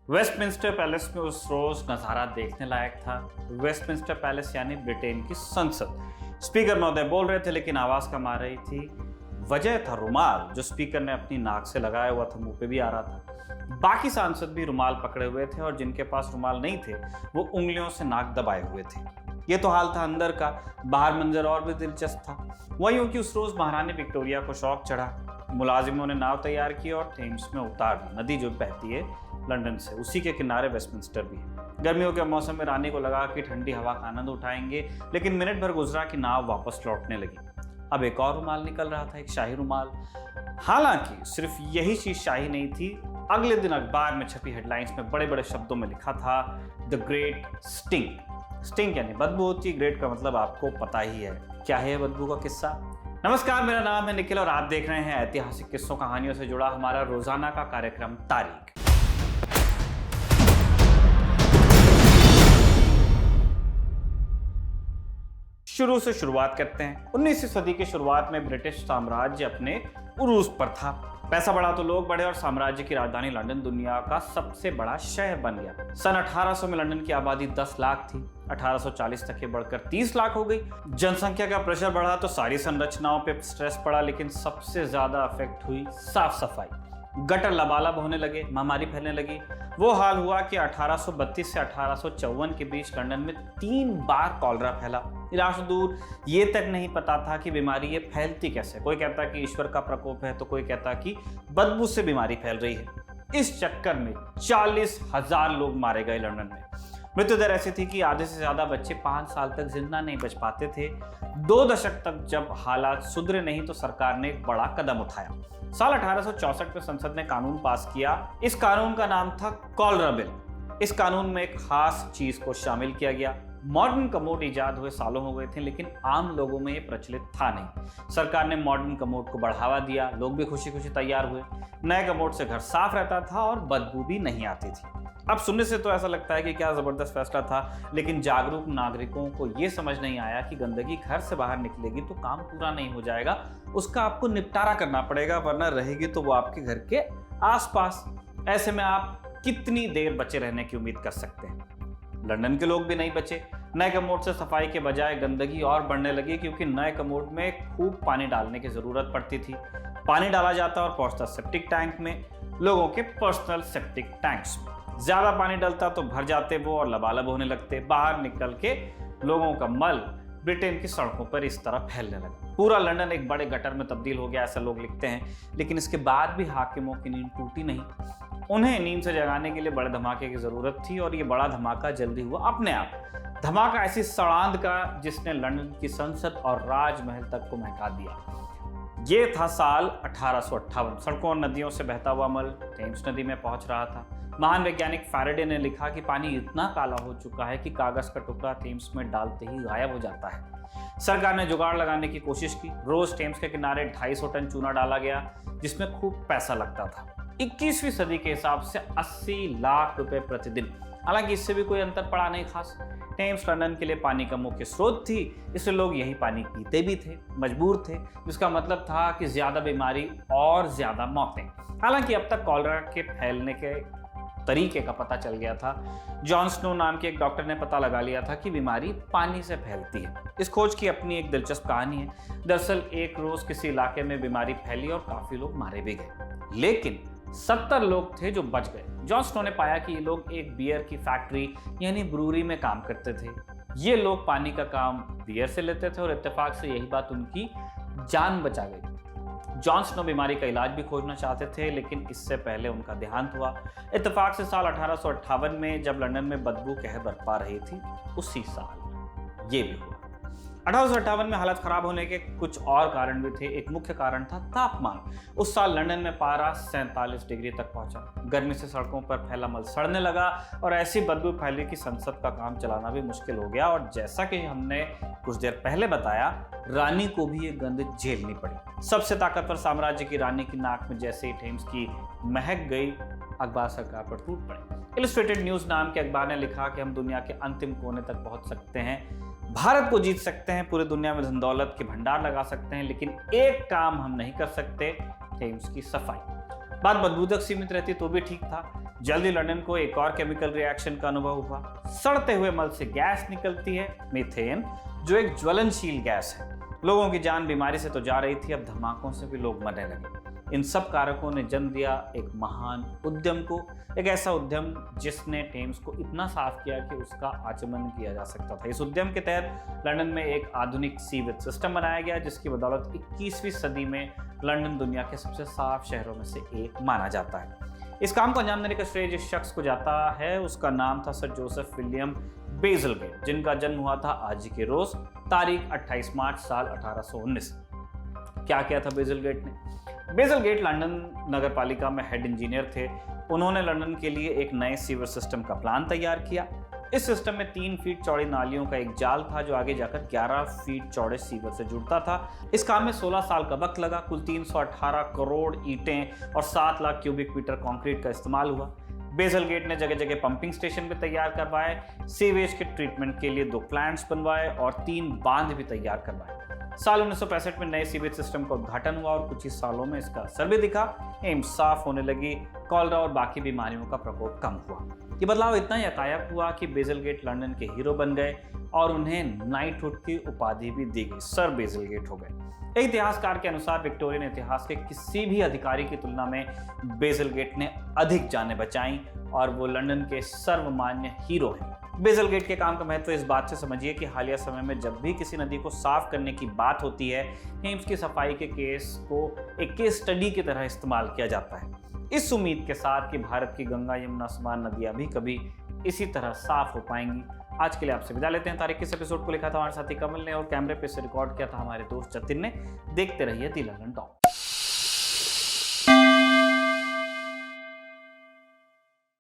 Westminster palace में उस रोज नजारा देखने लायक था। वेस्टमिंस्टर पैलेस यानी ब्रिटेन की संसद। स्पीकर महोदय बोल रहे थे लेकिन आवाज कम आ रही थी। वजह था रुमाल जो स्पीकर ने अपनी नाक से लगाया हुआ था, मुंह पे भी आ रहा था। बाकी सांसद भी रुमाल पकड़े हुए थे और जिनके पास रुमाल नहीं थे वो उंगलियों से नाक दबाए हुए थे। ये तो हाल था अंदर का। बाहर मंजर और भी दिलचस्प था। वही हो कि उस रोज महारानी विक्टोरिया को शौक चढ़ा। मुलाजिमों ने नाव तैयार की और थेम्स में उतार दी। नदी जो बहती है लंदन से, उसी के किनारे वेस्टमिंस्टर भी है। गर्मियों के मौसम में रानी को लगा कि ठंडी हवा का आनंद उठाएंगे, लेकिन मिनट भर गुजरा कि नाव वापस लौटने लगी। अब एक और रुमाल निकल रहा था, एक शाही रुमाल। हालांकि सिर्फ यही चीज शाही नहीं थी। अगले दिन अखबार में छपी हेडलाइंस में बड़े बड़े शब्दों में लिखा था द ग्रेट स्टिंक। स्टिंक यानी बदबू होती है, ग्रेट का मतलब आपको पता ही है। क्या है बदबू का किस्सा? नमस्कार, मेरा नाम है निखिल और आप देख रहे हैं ऐतिहासिक किस्सों कहानियों से जुड़ा हमारा रोजाना का कार्यक्रम तारीख। शुरू से शुरुआत करते हैं। 19वीं सदी की शुरुआत में ब्रिटिश साम्राज्य अपने उरूज पर था। पैसा बढ़ा तो लोग बढ़े और साम्राज्य की राजधानी लंदन दुनिया का सबसे बड़ा शहर बन गया। सन 1800 में लंदन की आबादी 10 लाख थी। 1840 तक ये बढ़कर 30 लाख हो गई। जनसंख्या का प्रेशर बढ़ा तो सारी संरचनाओं पे स्ट्रेस पड़ा, लेकिन सबसे ज्यादा अफेक्ट हुई साफ सफाई। गटर लबालब होने लगे, महामारी फैलने लगी। वो हाल हुआ कि 1832 से 1854 के बीच लंदन में 3 बार कॉलरा फैला। इलाज दूर, ये तक नहीं पता था कि बीमारी ये फैलती कैसे। कोई कहता कि ईश्वर का प्रकोप है तो कोई कहता कि बदबू से बीमारी फैल रही है। इस चक्कर में 40,000 लोग मारे गए लंदन में। मृत्यु दर ऐसी थी कि आधे से ज्यादा बच्चे 5 साल तक जिंदा नहीं बच पाते थे। 2 दशक तक जब हालात सुधरे नहीं तो सरकार ने एक बड़ा कदम उठाया। साल 1864 में संसद ने कानून पास किया। इस कानून का नाम था कॉलरा बिल। इस कानून में एक खास चीज को शामिल किया गया। मॉडर्न कमोड इजाद हुए सालों हो गए थे, लेकिन आम लोगों में ये प्रचलित था नहीं। सरकार ने मॉडर्न कमोड को बढ़ावा दिया। लोग भी खुशी खुशी तैयार हुए। नए कमोड से घर साफ रहता था और बदबू भी नहीं आती थी। अब सुनने से तो ऐसा लगता है कि क्या जबरदस्त फैसला था, लेकिन जागरूक नागरिकों को यह समझ नहीं आया कि गंदगी घर से बाहर निकलेगी तो काम पूरा नहीं हो जाएगा। उसका आपको निपटारा करना पड़ेगा, वरना रहेगी तो वो आपके घर के आसपास। ऐसे में आप कितनी देर बचे रहने की उम्मीद कर सकते हैं? लंदन के लोग भी नहीं बचे। नए कमोड से सफाई के बजाय गंदगी और बढ़ने लगी, क्योंकि नए कमोड में खूब पानी डालने की जरूरत पड़ती थी। पानी डाला जाता और पहुंचता सेप्टिक टैंक में, लोगों के पर्सनल सेप्टिक टैंक्स में। ज्यादा पानी डलता तो भर जाते वो और लबालब होने लगते। बाहर निकल के लोगों का मल ब्रिटेन की सड़कों पर इस तरह फैलने लगा। पूरा लंदन एक बड़े गटर में तब्दील हो गया, ऐसा लोग लिखते हैं। लेकिन इसके बाद भी हाकिमों की नींद टूटी नहीं। उन्हें नींद से जगाने के लिए बड़े धमाके की जरूरत थी, और ये बड़ा धमाका जल्दी हुआ अपने आप। धमाका ऐसी सड़ांध का जिसने लंदन की संसद और राजमहल तक को महका दिया। ये था साल 1858। सड़कों और नदियों से बहता हुआ मल थेम्स नदी में पहुंच रहा था। महान वैज्ञानिक फैराडे ने लिखा कि पानी इतना काला हो चुका है कि कागज का टुकड़ा थेम्स में डालते ही गायब हो जाता है। सरकार ने जुगाड़ लगाने की कोशिश की। रोज थेम्स के किनारे 250 टन चूना डाला गया, जिसमें खूब पैसा लगता था। 21वीं सदी के हिसाब से 80 लाख रुपए प्रतिदिन। हालांकि इससे भी कोई अंतर पड़ा नहीं खास। थेम्स लंदन के लिए पानी का मुख्य स्रोत थी, इसलिए लोग यही पानी पीते भी थे, मजबूर थे, जिसका मतलब था कि ज्यादा बीमारी और ज्यादा मौतें। हालांकि अब तक कॉलरा के फैलने के तरीके का पता चल गया था। जॉन स्नो नाम के एक डॉक्टर ने पता लगा लिया था कि बीमारी पानी से फैलती है। इस खोज की अपनी एक दिलचस्प कहानी है। दरअसल एक रोज किसी इलाके में बीमारी फैली और काफी लोग मारे भी गए, लेकिन 70 लोग थे जो बच गए। जॉन स्नो ने पाया कि ये लोग एक बियर की फैक्ट्री यानी ब्रूरी में काम करते थे। ये लोग पानी का काम बियर से लेते थे और इत्तेफाक से यही बात उनकी जान बचा गई। जॉन स्नो बीमारी का इलाज भी खोजना चाहते थे, लेकिन इससे पहले उनका देहांत हुआ। इत्तेफाक से साल 1858 में जब लंदन में बदबू कहर बरपा रही थी, उसी साल ये भी हुआ। 1858 में हालत खराब होने के कुछ और कारण भी थे। एक मुख्य कारण था तापमान। उस साल लंदन में पारा 47 डिग्री तक पहुंचा। गर्मी से सड़कों पर फैला मल सड़ने लगा और ऐसी बदबू फैली कि संसद का काम चलाना भी मुश्किल हो गया। और जैसा कि हमने कुछ देर पहले बताया, रानी को भी ये गंध झेलनी पड़ी। सबसे ताकतवर साम्राज्य की रानी की नाक में जैसे ही थेम्स की महक गई, अखबार सरकार पर टूट पड़े। इलस्ट्रेटेड न्यूज नाम के अखबार ने लिखा कि हम दुनिया के अंतिम कोने तक पहुंच सकते हैं, भारत को जीत सकते हैं, पूरी दुनिया में धन दौलत के भंडार लगा सकते हैं, लेकिन एक काम हम नहीं कर सकते, थेम्स की सफाई। बात बदबू तक सीमित रहती तो भी ठीक था। जल्दी लंदन को एक और केमिकल रिएक्शन का अनुभव हुआ। सड़ते हुए मल से गैस निकलती है, मीथेन, जो एक ज्वलनशील गैस है। लोगों की जान बीमारी से तो जा रही थी, अब धमाकों से भी लोग मरने लगे। इन सब कारकों ने जन्म दिया एक महान उद्यम को, एक ऐसा उद्यम जिसने टेम्स को इतना साफ किया कि उसका आचमन किया जा सकता था। इस उद्यम के तहत लंदन में एक आधुनिक सीवेज सिस्टम बनाया गया, जिसकी बदौलत 21वीं सदी में लंदन दुनिया के सबसे साफ शहरों में से एक माना जाता है। इस काम को अंजाम देने का श्रेय जिस शख्स को जाता है उसका नाम था सर जोसेफ विलियम बेजलगेट, जिनका जन्म हुआ था आज के रोज तारीख 28 मार्च साल 1819। क्या किया था बेजलगेट ने? बेजलगेट लंदन नगरपालिका में हेड इंजीनियर थे। उन्होंने लंदन के लिए एक नए सीवर सिस्टम का प्लान तैयार किया। इस सिस्टम में 3 फीट चौड़ी नालियों का एक जाल था जो आगे जाकर 11 फीट चौड़े सीवर से जुड़ता था। इस काम में 16 साल का वक्त लगा। कुल 318 करोड़ ईंटें और 7 लाख क्यूबिक मीटर कंक्रीट का इस्तेमाल हुआ। बेजलगेट ने जगह जगह पंपिंग स्टेशन भी तैयार करवाए, सीवेज के ट्रीटमेंट के लिए 2 प्लांट्स बनवाए और 3 बांध भी तैयार करवाए। साल 1965 में नए सीवेज सिस्टम का उद्घाटन हुआ और कुछ ही सालों में इसका असर भी दिखा। एम्स साफ होने लगी, कॉलरा और बाकी बीमारियों का प्रकोप कम हुआ। ये बदलाव इतना यकायक हुआ कि बेजलगेट लंदन के हीरो बन गए और उन्हें नाइटहुड की उपाधि भी दी गई, सर बेजलगेट हो गए। एक इतिहासकार के अनुसार विक्टोरियन इतिहास के किसी भी अधिकारी की तुलना में बेजलगेट ने अधिक जानें बचाई और वो लंदन के सर्वमान्य हीरो हैं। बेजलगेट के काम का महत्व इस बात से समझिए कि हालिया समय में जब भी किसी नदी को साफ करने की बात होती है, टेम्स की सफाई के केस को एक केस स्टडी की तरह इस्तेमाल किया जाता है, इस उम्मीद के साथ कि भारत की गंगा यमुना समान नदियां भी कभी इसी तरह साफ हो पाएंगी। आज के लिए आपसे विदा लेते हैं। तारीख इस एपिसोड को लिखा था हमारे साथी कमल ने और कैमरे पे से रिकॉर्ड किया था हमारे दोस्त जतिन ने। देखते रहिए दी लंदन टॉक।